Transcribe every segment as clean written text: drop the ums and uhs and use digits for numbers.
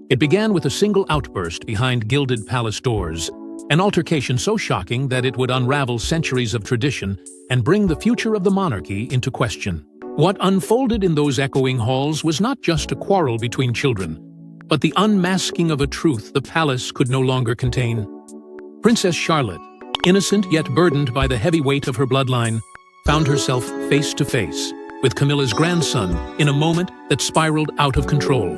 It began with a single outburst behind gilded palace doors, an altercation so shocking that it would unravel centuries of tradition and bring the future of the monarchy into question. What unfolded in those echoing halls was not just a quarrel between children, but the unmasking of a truth the palace could no longer contain. Princess Charlotte, innocent yet burdened by the heavy weight of her bloodline, found herself face to face with Camilla's grandson in a moment that spiraled out of control.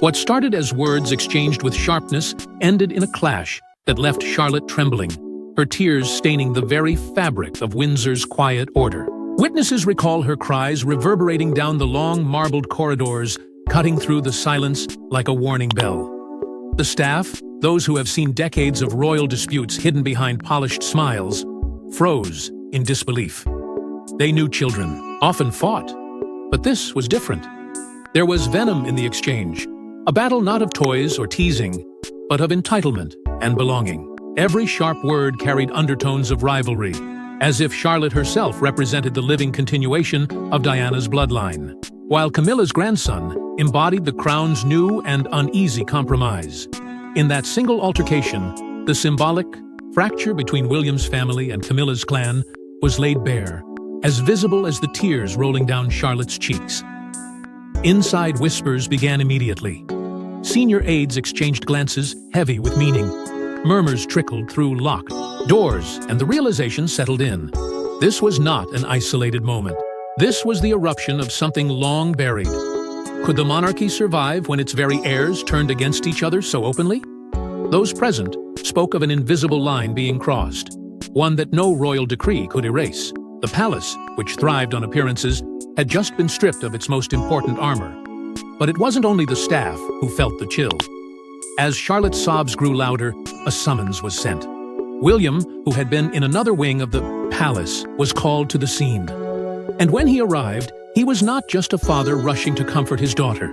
What started as words exchanged with sharpness ended in a clash that left Charlotte trembling, her tears staining the very fabric of Windsor's quiet order. Witnesses recall her cries reverberating down the long marbled corridors, cutting through the silence like a warning bell. The staff, those who have seen decades of royal disputes hidden behind polished smiles, froze in disbelief. They knew children often fought, but this was different. There was venom in the exchange, a battle not of toys or teasing, but of entitlement and belonging. Every sharp word carried undertones of rivalry, as if Charlotte herself represented the living continuation of Diana's bloodline, while Camilla's grandson embodied the crown's new and uneasy compromise. In that single altercation, the symbolic fracture between William's family and Camilla's clan was laid bare, as visible as the tears rolling down Charlotte's cheeks. Inside whispers began immediately. Senior aides exchanged glances heavy with meaning. Murmurs trickled through locked doors, and the realization settled in. This was not an isolated moment. This was the eruption of something long buried. Could the monarchy survive when its very heirs turned against each other so openly? Those present spoke of an invisible line being crossed, one that no royal decree could erase. The palace, which thrived on appearances, had just been stripped of its most important armor. But it wasn't only the staff who felt the chill. As Charlotte's sobs grew louder, a summons was sent. William, who had been in another wing of the palace, was called to the scene. And when he arrived, he was not just a father rushing to comfort his daughter.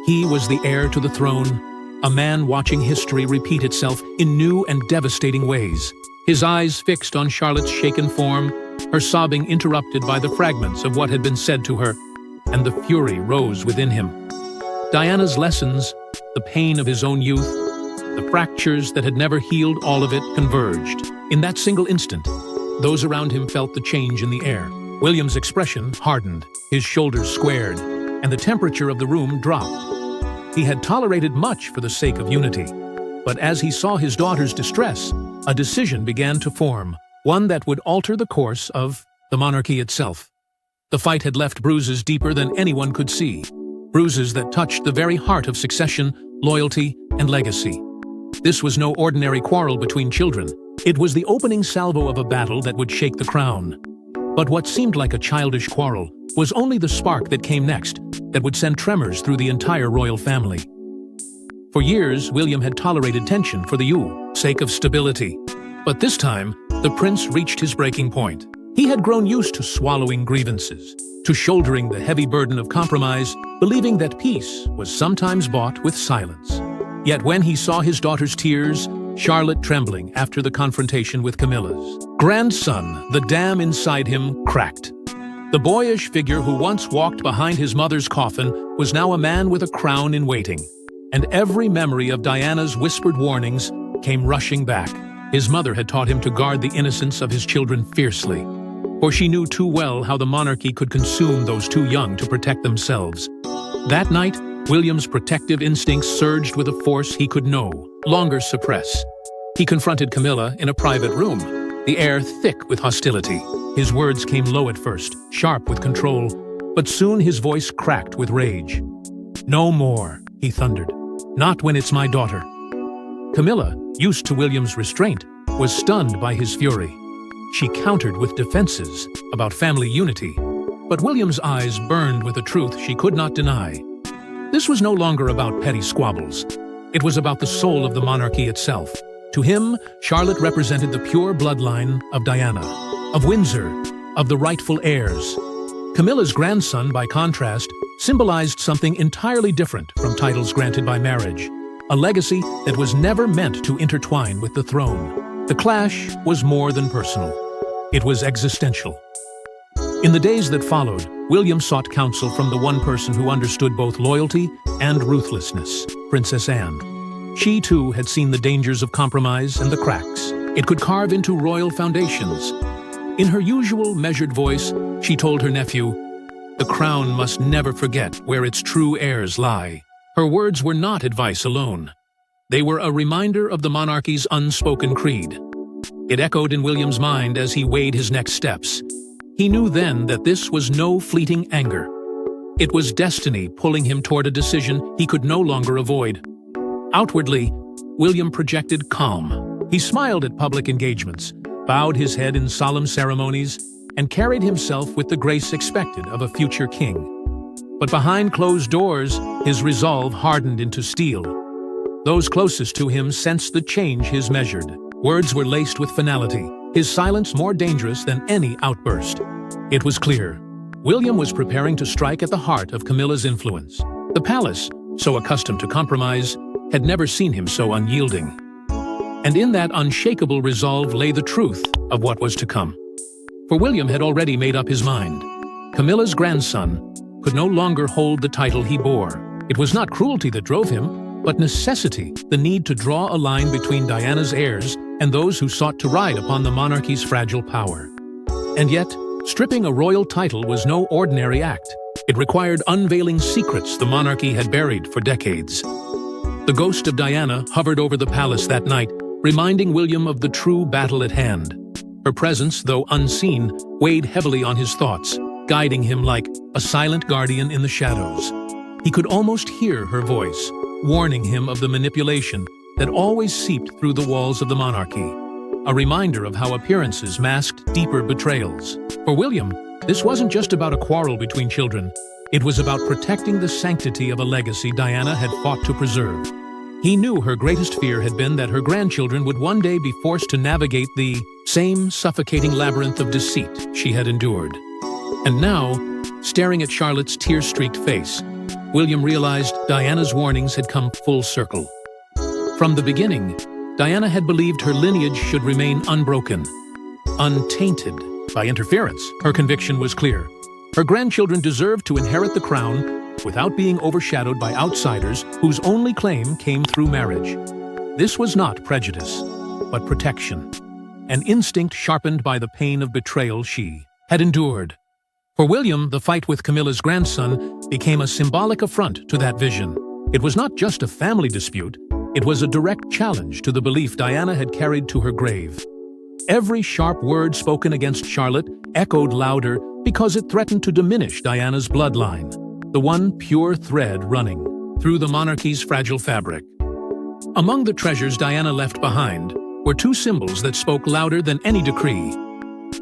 He was the heir to the throne, a man watching history repeat itself in new and devastating ways. His eyes fixed on Charlotte's shaken form, her sobbing interrupted by the fragments of what had been said to her, and the fury rose within him. Diana's lessons, the pain of his own youth, the fractures that had never healed, all of it converged. In that single instant, those around him felt the change in the air. William's expression hardened, his shoulders squared, and the temperature of the room dropped. He had tolerated much for the sake of unity, but as he saw his daughter's distress, a decision began to form, one that would alter the course of the monarchy itself. The fight had left bruises deeper than anyone could see, bruises that touched the very heart of succession, loyalty, and legacy. This was no ordinary quarrel between children. It was the opening salvo of a battle that would shake the crown. But what seemed like a childish quarrel was only the spark that came next, that would send tremors through the entire royal family. For years, William had tolerated tension for the sake of stability. But this time, the prince reached his breaking point. He had grown used to swallowing grievances, to shouldering the heavy burden of compromise, believing that peace was sometimes bought with silence. Yet when he saw his daughter's tears, Charlotte trembling after the confrontation with Camilla's grandson, the dam inside him cracked. The boyish figure who once walked behind his mother's coffin was now a man with a crown in waiting, and every memory of Diana's whispered warnings came rushing back. His mother had taught him to guard the innocence of his children fiercely, for she knew too well how the monarchy could consume those too young to protect themselves. That night, William's protective instincts surged with a force he could no longer suppress. He confronted Camilla in a private room, the air thick with hostility. His words came low at first, sharp with control, but soon his voice cracked with rage. "No more," he thundered. "Not when it's my daughter." Camilla, used to William's restraint, was stunned by his fury. She countered with defenses about family unity, but William's eyes burned with a truth she could not deny. This was no longer about petty squabbles. It was about the soul of the monarchy itself. To him, Charlotte represented the pure bloodline of Diana, of Windsor, of the rightful heirs. Camilla's grandson, by contrast, symbolized something entirely different from titles granted by marriage, a legacy that was never meant to intertwine with the throne. The clash was more than personal. It was existential. In the days that followed, William sought counsel from the one person who understood both loyalty and ruthlessness. Princess Anne. She, too, had seen the dangers of compromise and the cracks it could carve into royal foundations. In her usual measured voice, she told her nephew, "The crown must never forget where its true heirs lie." Her words were not advice alone. They were a reminder of the monarchy's unspoken creed. It echoed in William's mind as he weighed his next steps. He knew then that this was no fleeting anger. It was destiny pulling him toward a decision he could no longer avoid. Outwardly, William projected calm. He smiled at public engagements, bowed his head in solemn ceremonies, and carried himself with the grace expected of a future king. But behind closed doors, his resolve hardened into steel. Those closest to him sensed the change his measured. Words were laced with finality, his silence more dangerous than any outburst. It was clear. William was preparing to strike at the heart of Camilla's influence. The palace, so accustomed to compromise, had never seen him so unyielding. And in that unshakable resolve lay the truth of what was to come. For William had already made up his mind. Camilla's grandson could no longer hold the title he bore. It was not cruelty that drove him, but necessity, the need to draw a line between Diana's heirs and those who sought to ride upon the monarchy's fragile power. And yet, stripping a royal title was no ordinary act. It required unveiling secrets the monarchy had buried for decades. The ghost of Diana hovered over the palace that night, reminding William of the true battle at hand. Her presence, though unseen, weighed heavily on his thoughts, guiding him like a silent guardian in the shadows. He could almost hear her voice, warning him of the manipulation that always seeped through the walls of the monarchy, a reminder of how appearances masked deeper betrayals. For William, this wasn't just about a quarrel between children. It was about protecting the sanctity of a legacy Diana had fought to preserve. He knew her greatest fear had been that her grandchildren would one day be forced to navigate the same suffocating labyrinth of deceit she had endured. And now, staring at Charlotte's tear-streaked face, William realized Diana's warnings had come full circle. From the beginning, Diana had believed her lineage should remain unbroken, untainted by interference. Her conviction was clear. Her grandchildren deserved to inherit the crown without being overshadowed by outsiders whose only claim came through marriage. This was not prejudice, but protection, an instinct sharpened by the pain of betrayal she had endured. For William, the fight with Camilla's grandson became a symbolic affront to that vision. It was not just a family dispute, it was a direct challenge to the belief Diana had carried to her grave. Every sharp word spoken against Charlotte echoed louder because it threatened to diminish Diana's bloodline, the one pure thread running through the monarchy's fragile fabric. Among the treasures Diana left behind were two symbols that spoke louder than any decree: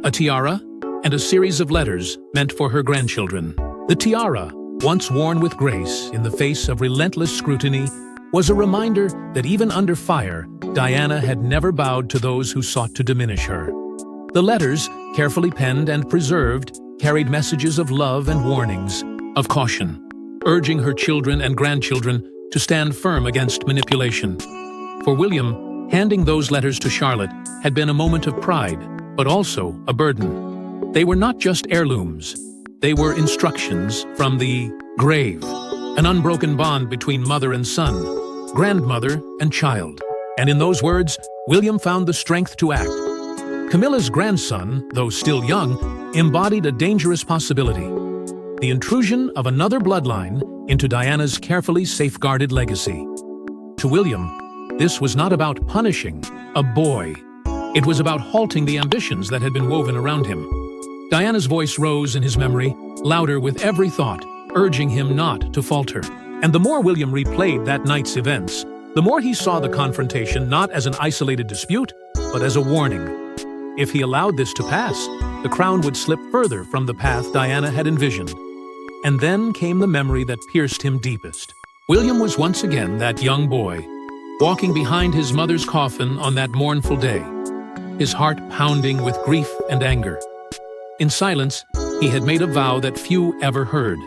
a tiara and a series of letters meant for her grandchildren. The tiara, once worn with grace in the face of relentless scrutiny, was a reminder that even under fire, Diana had never bowed to those who sought to diminish her. The letters, carefully penned and preserved, carried messages of love and warnings, of caution, urging her children and grandchildren to stand firm against manipulation. For William, handing those letters to Charlotte had been a moment of pride, but also a burden. They were not just heirlooms. They were instructions from the grave, an unbroken bond between mother and son, grandmother and child. And in those words, William found the strength to act. Camilla's grandson, though still young, embodied a dangerous possibility: the intrusion of another bloodline into Diana's carefully safeguarded legacy. To William, this was not about punishing a boy. It was about halting the ambitions that had been woven around him. Diana's voice rose in his memory, louder with every thought, urging him not to falter. And the more William replayed that night's events, the more he saw the confrontation not as an isolated dispute, but as a warning. If he allowed this to pass, the crown would slip further from the path Diana had envisioned. And then came the memory that pierced him deepest. William was once again that young boy, walking behind his mother's coffin on that mournful day, his heart pounding with grief and anger. In silence, he had made a vow that few ever heard,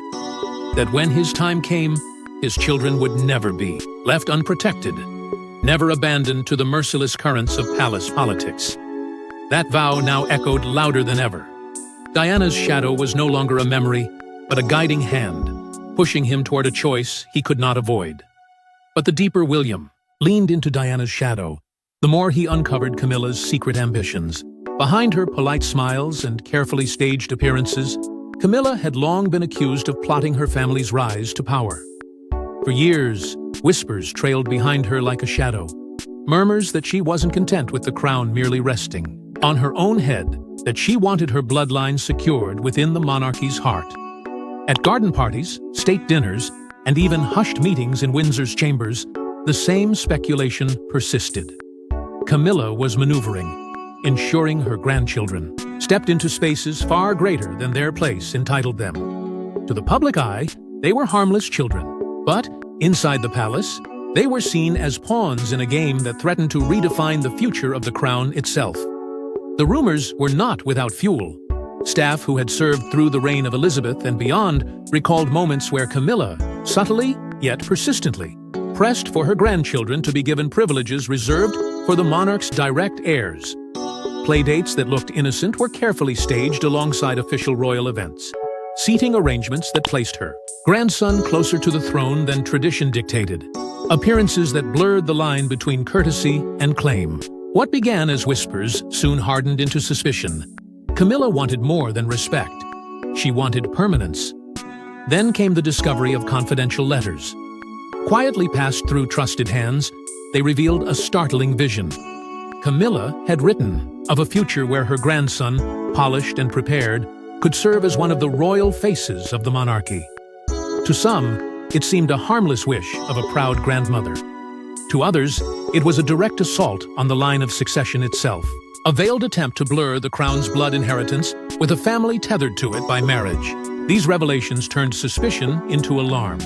that when his time came, his children would never be left unprotected, never abandoned to the merciless currents of palace politics. That vow now echoed louder than ever. Diana's shadow was no longer a memory, but a guiding hand, pushing him toward a choice he could not avoid. But the deeper William leaned into Diana's shadow, the more he uncovered Camilla's secret ambitions. Behind her polite smiles and carefully staged appearances, Camilla had long been accused of plotting her family's rise to power. For years, whispers trailed behind her like a shadow, murmurs that she wasn't content with the crown merely resting on her own head, that she wanted her bloodline secured within the monarchy's heart. At garden parties, state dinners, and even hushed meetings in Windsor's chambers, the same speculation persisted. Camilla was maneuvering, ensuring her grandchildren stepped into spaces far greater than their place entitled them. To the public eye, they were harmless children, but inside the palace, they were seen as pawns in a game that threatened to redefine the future of the crown itself. The rumors were not without fuel. Staff who had served through the reign of Elizabeth and beyond recalled moments where Camilla, subtly yet persistently, pressed for her grandchildren to be given privileges reserved for the monarch's direct heirs. Playdates that looked innocent were carefully staged alongside official royal events, seating arrangements that placed her grandson closer to the throne than tradition dictated, appearances that blurred the line between courtesy and claim. What began as whispers soon hardened into suspicion. Camilla wanted more than respect. She wanted permanence. Then came the discovery of confidential letters. Quietly passed through trusted hands, they revealed a startling vision. Camilla had written of a future where her grandson, polished and prepared, could serve as one of the royal faces of the monarchy. To some, it seemed a harmless wish of a proud grandmother. To others, it was a direct assault on the line of succession itself, a veiled attempt to blur the crown's blood inheritance with a family tethered to it by marriage. These revelations turned suspicion into alarm.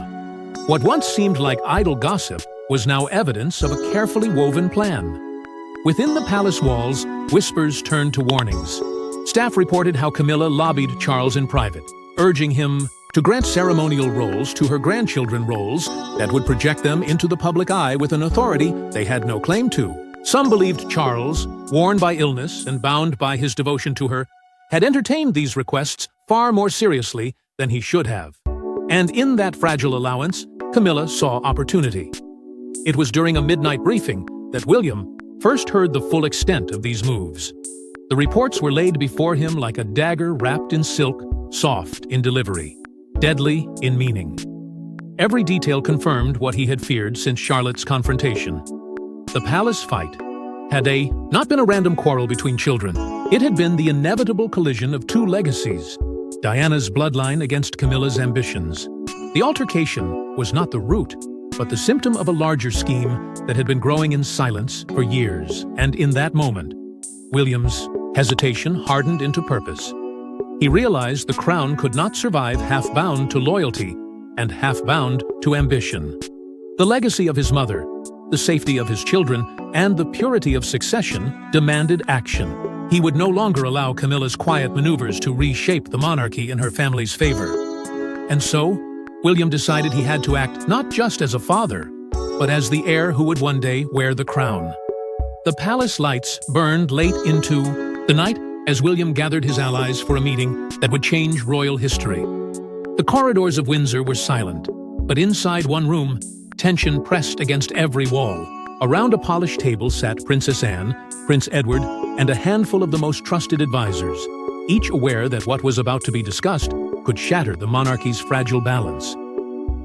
What once seemed like idle gossip was now evidence of a carefully woven plan. Within the palace walls, whispers turned to warnings. Staff reported how Camilla lobbied Charles in private, urging him to grant ceremonial roles to her grandchildren, roles that would project them into the public eye with an authority they had no claim to. Some believed Charles, worn by illness and bound by his devotion to her, had entertained these requests far more seriously than he should have. And in that fragile allowance, Camilla saw opportunity. It was during a midnight briefing that William first heard the full extent of these moves. The reports were laid before him like a dagger wrapped in silk, soft in delivery, deadly in meaning. Every detail confirmed what he had feared since Charlotte's confrontation. The palace fight had not been a random quarrel between children. It had been the inevitable collision of two legacies, Diana's bloodline against Camilla's ambitions. The altercation was not the root, but the symptom of a larger scheme that had been growing in silence for years. And in that moment, William's hesitation hardened into purpose. He realized the crown could not survive half-bound to loyalty and half-bound to ambition. The legacy of his mother, the safety of his children, and the purity of succession demanded action. He would no longer allow Camilla's quiet maneuvers to reshape the monarchy in her family's favor. And so, William decided he had to act not just as a father, but as the heir who would one day wear the crown. The palace lights burned late into the night as William gathered his allies for a meeting that would change royal history. The corridors of Windsor were silent, but inside one room, tension pressed against every wall. Around a polished table sat Princess Anne, Prince Edward, and a handful of the most trusted advisors, each aware that what was about to be discussed could shatter the monarchy's fragile balance.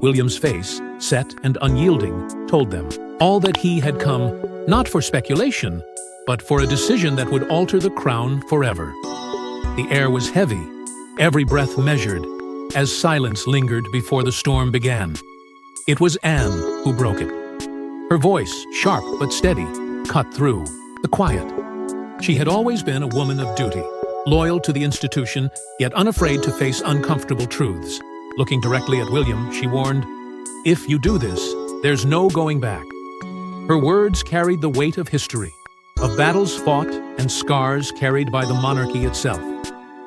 William's face, set and unyielding, told them all that he had come not for speculation, but for a decision that would alter the crown forever. The air was heavy, every breath measured, as silence lingered before the storm began. It was Anne who broke it. Her voice, sharp but steady, cut through the quiet. She had always been a woman of duty, loyal to the institution, yet unafraid to face uncomfortable truths. Looking directly at William, she warned, "If you do this, there's no going back." Her words carried the weight of history, of battles fought and scars carried by the monarchy itself.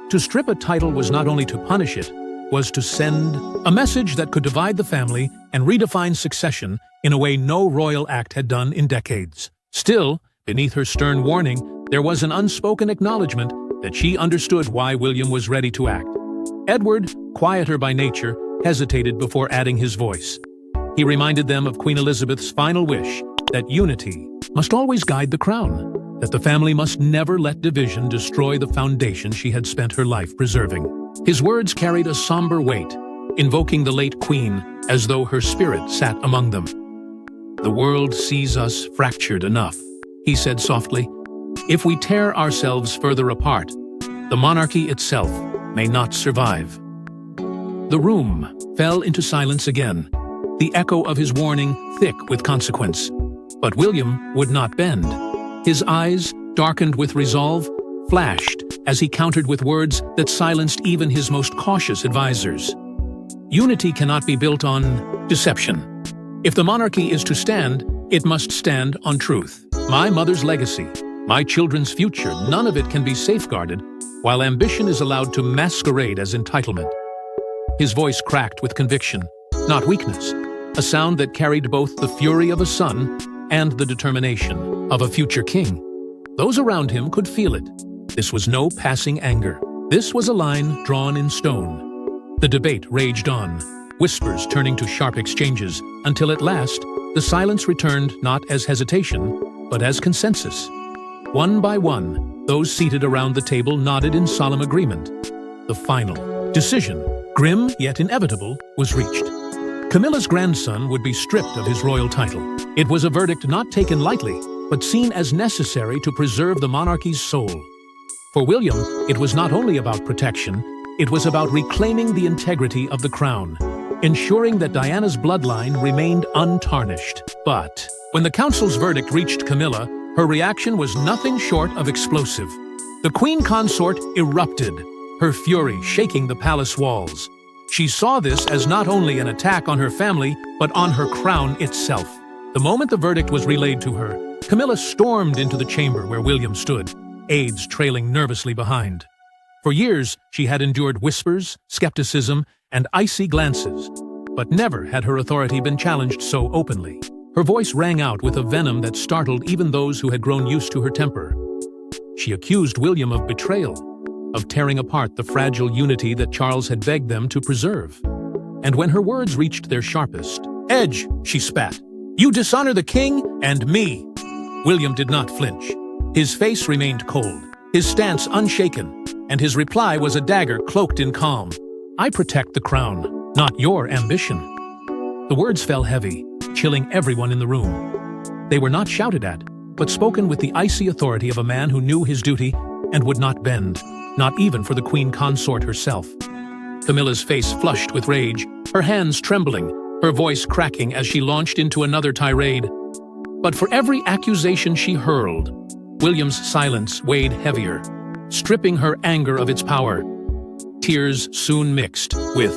To strip a title was not only to punish it, was to send a message that could divide the family and redefine succession in a way no royal act had done in decades. Still, beneath her stern warning, there was an unspoken acknowledgement that she understood why William was ready to act. Edward, quieter by nature, hesitated before adding his voice. He reminded them of Queen Elizabeth's final wish, that unity must always guide the crown, that the family must never let division destroy the foundation she had spent her life preserving. His words carried a somber weight, invoking the late queen as though her spirit sat among them. "The world sees us fractured enough," he said softly. "If we tear ourselves further apart, the monarchy itself may not survive." The room fell into silence again, the echo of his warning thick with consequence. But William would not bend. His eyes, darkened with resolve, flashed as he countered with words that silenced even his most cautious advisers. Unity cannot be built on deception. If the monarchy is to stand, it must stand on truth. My mother's legacy, my children's future, none of it can be safeguarded while ambition is allowed to masquerade as entitlement. His voice cracked with conviction, not weakness, a sound that carried both the fury of a son and the determination of a future king. Those around him could feel it. This was no passing anger. This was a line drawn in stone. The debate raged on, whispers turning to sharp exchanges, until at last, the silence returned not as hesitation, but as consensus. One by one, those seated around the table nodded in solemn agreement. The final decision, grim yet inevitable, was reached. Camilla's grandson would be stripped of his royal title. It was a verdict not taken lightly, but seen as necessary to preserve the monarchy's soul. For William, it was not only about protection, it was about reclaiming the integrity of the crown, ensuring that Diana's bloodline remained untarnished. But when the council's verdict reached Camilla, her reaction was nothing short of explosive. The queen consort erupted, her fury shaking the palace walls. She saw this as not only an attack on her family, but on her crown itself. The moment the verdict was relayed to her, Camilla stormed into the chamber where William stood, aides trailing nervously behind. For years, she had endured whispers, skepticism, and icy glances, but never had her authority been challenged so openly. Her voice rang out with a venom that startled even those who had grown used to her temper. She accused William of betrayal, of tearing apart the fragile unity that Charles had begged them to preserve. And when her words reached their sharpest edge, she spat, "You dishonor the king and me." William did not flinch. His face remained cold, his stance unshaken, and his reply was a dagger cloaked in calm. "I protect the crown, not your ambition." The words fell heavy, chilling everyone in the room. They were not shouted at, but spoken with the icy authority of a man who knew his duty and would not bend, not even for the queen consort herself. Camilla's face flushed with rage, her hands trembling, her voice cracking as she launched into another tirade. But for every accusation she hurled, William's silence weighed heavier, stripping her anger of its power. Tears soon mixed with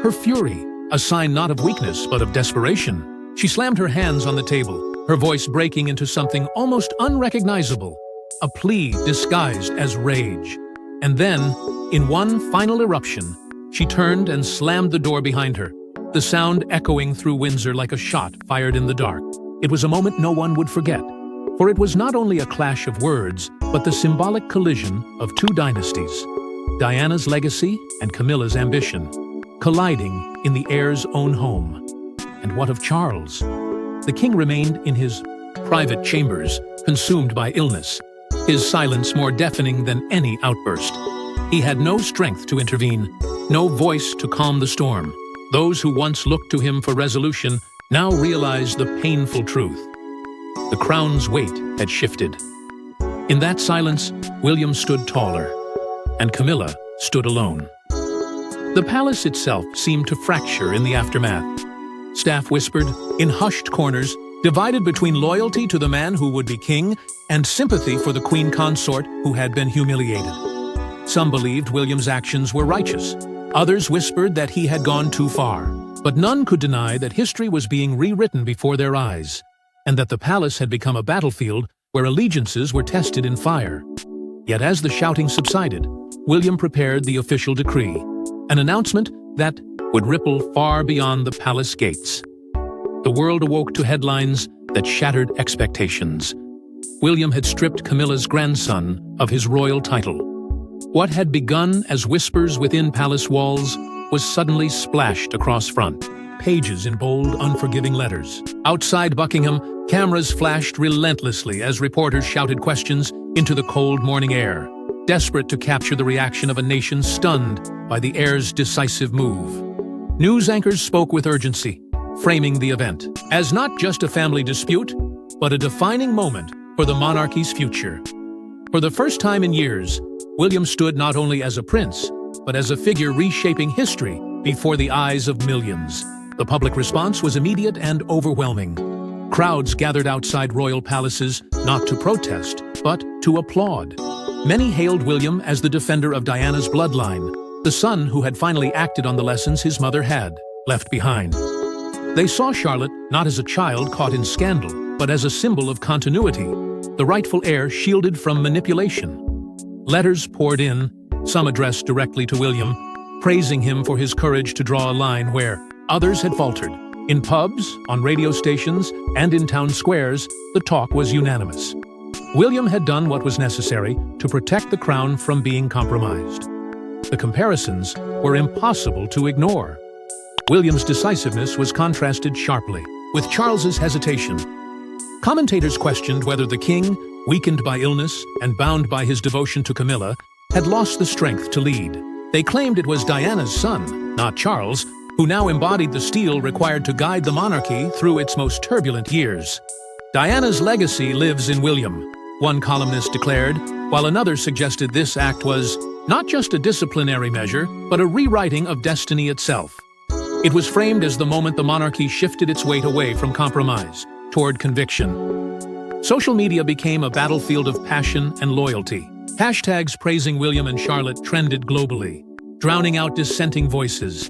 her fury, a sign not of weakness but of desperation. She slammed her hands on the table, her voice breaking into something almost unrecognizable, a plea disguised as rage. And then, in one final eruption, she turned and slammed the door behind her, the sound echoing through Windsor like a shot fired in the dark. It was a moment no one would forget, for it was not only a clash of words, but the symbolic collision of two dynasties, Diana's legacy and Camilla's ambition, colliding in the heir's own home. And what of Charles? The king remained in his private chambers, consumed by illness, his silence more deafening than any outburst. He had no strength to intervene, no voice to calm the storm. Those who once looked to him for resolution now realized the painful truth. The crown's weight had shifted. In that silence, William stood taller, and Camilla stood alone. The palace itself seemed to fracture in the aftermath. Staff whispered, in hushed corners, divided between loyalty to the man who would be king and sympathy for the queen consort who had been humiliated. Some believed William's actions were righteous. Others whispered that he had gone too far. But none could deny that history was being rewritten before their eyes, and that the palace had become a battlefield where allegiances were tested in fire. Yet as the shouting subsided, William prepared the official decree, an announcement that would ripple far beyond the palace gates. The world awoke to headlines that shattered expectations. William had stripped Camilla's grandson of his royal title. What had begun as whispers within palace walls was suddenly splashed across front pages in bold, unforgiving letters. Outside Buckingham, cameras flashed relentlessly as reporters shouted questions into the cold morning air, desperate to capture the reaction of a nation stunned by the heir's decisive move. News anchors spoke with urgency, framing the event as not just a family dispute, but a defining moment for the monarchy's future. For the first time in years, William stood not only as a prince, but as a figure reshaping history before the eyes of millions. The public response was immediate and overwhelming. Crowds gathered outside royal palaces not to protest, but to applaud. Many hailed William as the defender of Diana's bloodline, the son who had finally acted on the lessons his mother had left behind. They saw Charlotte not as a child caught in scandal, but as a symbol of continuity, the rightful heir shielded from manipulation. Letters poured in, some addressed directly to William, praising him for his courage to draw a line where others had faltered. In pubs, on radio stations, and in town squares, the talk was unanimous. William had done what was necessary to protect the crown from being compromised. The comparisons were impossible to ignore. William's decisiveness was contrasted sharply with Charles's hesitation. Commentators questioned whether the king, weakened by illness and bound by his devotion to Camilla, had lost the strength to lead. They claimed it was Diana's son, not Charles, who now embodied the steel required to guide the monarchy through its most turbulent years. Diana's legacy lives in William, one columnist declared, while another suggested this act was not just a disciplinary measure, but a rewriting of destiny itself. It was framed as the moment the monarchy shifted its weight away from compromise toward conviction. Social media became a battlefield of passion and loyalty. Hashtags praising William and Charlotte trended globally, drowning out dissenting voices.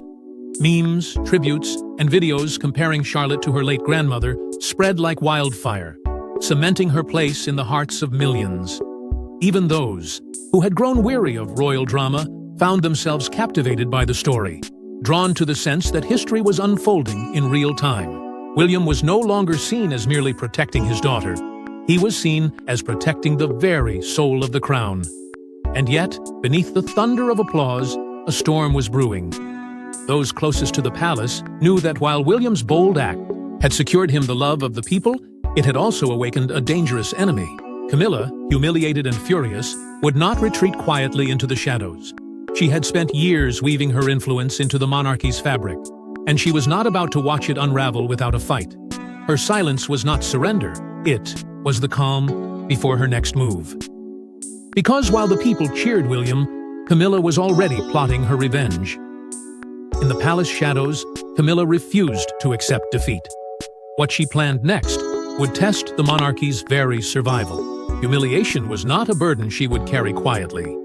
Memes, tributes, and videos comparing Charlotte to her late grandmother spread like wildfire, cementing her place in the hearts of millions. Even those who had grown weary of royal drama found themselves captivated by the story, drawn to the sense that history was unfolding in real time. William was no longer seen as merely protecting his daughter. He was seen as protecting the very soul of the crown. And yet, beneath the thunder of applause, a storm was brewing. Those closest to the palace knew that while William's bold act had secured him the love of the people, it had also awakened a dangerous enemy. Camilla, humiliated and furious, would not retreat quietly into the shadows. She had spent years weaving her influence into the monarchy's fabric, and she was not about to watch it unravel without a fight. Her silence was not surrender, it was the calm before her next move. Because while the people cheered William, Camilla was already plotting her revenge. In the palace shadows, Camilla refused to accept defeat. What she planned next would test the monarchy's very survival. Humiliation was not a burden she would carry quietly,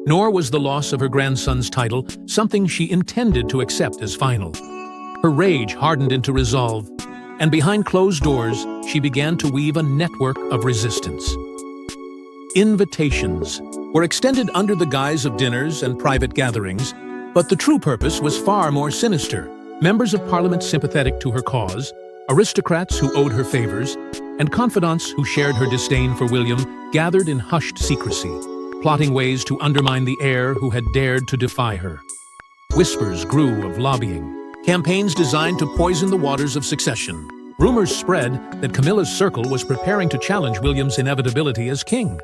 nor was the loss of her grandson's title something she intended to accept as final. Her rage hardened into resolve, and behind closed doors, she began to weave a network of resistance. Invitations were extended under the guise of dinners and private gatherings, but the true purpose was far more sinister. Members of parliament sympathetic to her cause, aristocrats who owed her favors, and confidants who shared her disdain for William gathered in hushed secrecy, plotting ways to undermine the heir who had dared to defy her. Whispers grew of lobbying, campaigns designed to poison the waters of succession. Rumors spread that Camilla's circle was preparing to challenge William's inevitability as king,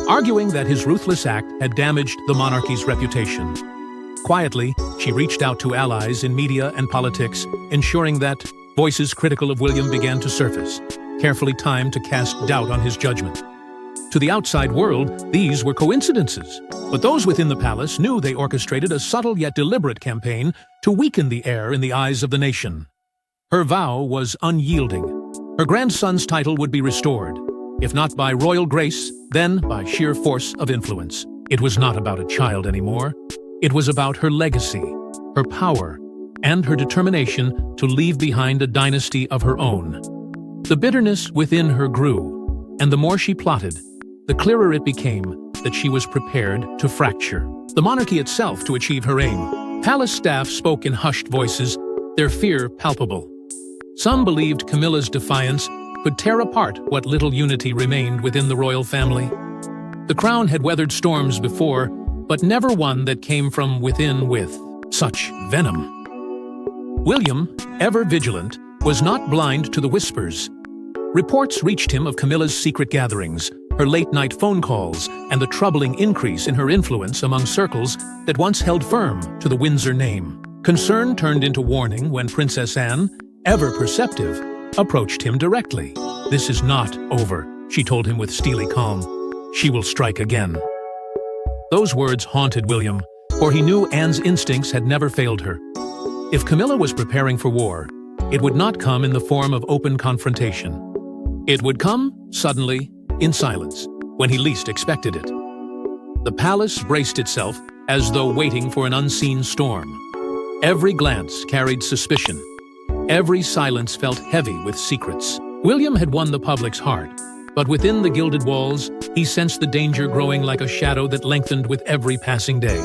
arguing that his ruthless act had damaged the monarchy's reputation. Quietly, she reached out to allies in media and politics, ensuring that voices critical of William began to surface, carefully timed to cast doubt on his judgment. To the outside world, these were coincidences, but those within the palace knew they orchestrated a subtle yet deliberate campaign to weaken the heir in the eyes of the nation. Her vow was unyielding. Her grandson's title would be restored, if not by royal grace, then by sheer force of influence. It was not about a child anymore. It was about her legacy, her power, and her determination to leave behind a dynasty of her own. The bitterness within her grew, and the more she plotted, the clearer it became that she was prepared to fracture the monarchy itself to achieve her aim. Palace staff spoke in hushed voices, their fear palpable. Some believed Camilla's defiance could tear apart what little unity remained within the royal family. The crown had weathered storms before, but never one that came from within with such venom. William, ever vigilant, was not blind to the whispers. Reports reached him of Camilla's secret gatherings, her late-night phone calls, and the troubling increase in her influence among circles that once held firm to the Windsor name. Concern turned into warning when Princess Anne, ever perceptive, approached him directly. "This is not over," she told him with steely calm. "She will strike again." Those words haunted William, for he knew Anne's instincts had never failed her. If Camilla was preparing for war, it would not come in the form of open confrontation. It would come, suddenly, in silence, when he least expected it. The palace braced itself as though waiting for an unseen storm. Every glance carried suspicion. Every silence felt heavy with secrets. William had won the public's heart, but within the gilded walls, he sensed the danger growing like a shadow that lengthened with every passing day.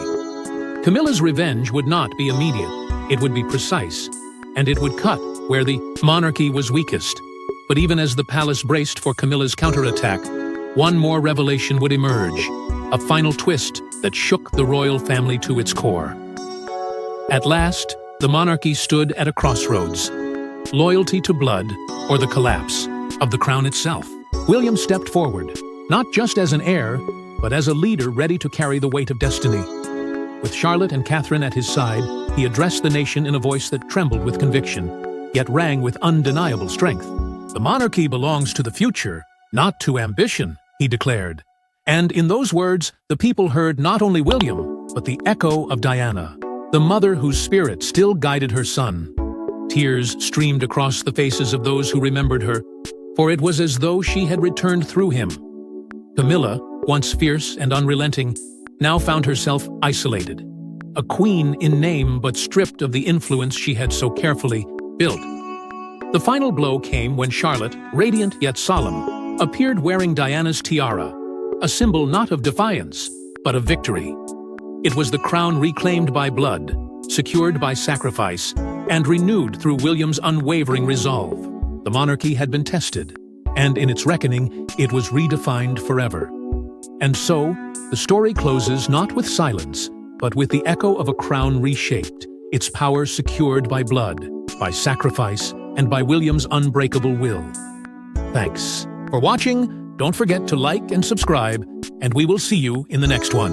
Camilla's revenge would not be immediate, it would be precise, and it would cut where the monarchy was weakest. But even as the palace braced for Camilla's counterattack, one more revelation would emerge, a final twist that shook the royal family to its core. At last, the monarchy stood at a crossroads. Loyalty to blood, or the collapse of the crown itself. William stepped forward, not just as an heir, but as a leader ready to carry the weight of destiny. With Charlotte and Catherine at his side, he addressed the nation in a voice that trembled with conviction, yet rang with undeniable strength. "The monarchy belongs to the future, not to ambition," he declared. And in those words, the people heard not only William, but the echo of Diana, the mother whose spirit still guided her son. Tears streamed across the faces of those who remembered her, for it was as though she had returned through him. Camilla, once fierce and unrelenting, now found herself isolated. A queen in name but stripped of the influence she had so carefully built. The final blow came when Charlotte, radiant yet solemn, appeared wearing Diana's tiara, a symbol not of defiance, but of victory. It was the crown reclaimed by blood, secured by sacrifice, and renewed through William's unwavering resolve. The monarchy had been tested, and in its reckoning, it was redefined forever. And so, the story closes not with silence, but with the echo of a crown reshaped, its power secured by blood, by sacrifice, and by William's unbreakable will. Thanks for watching. Don't forget to like and subscribe, and we will see you in the next one.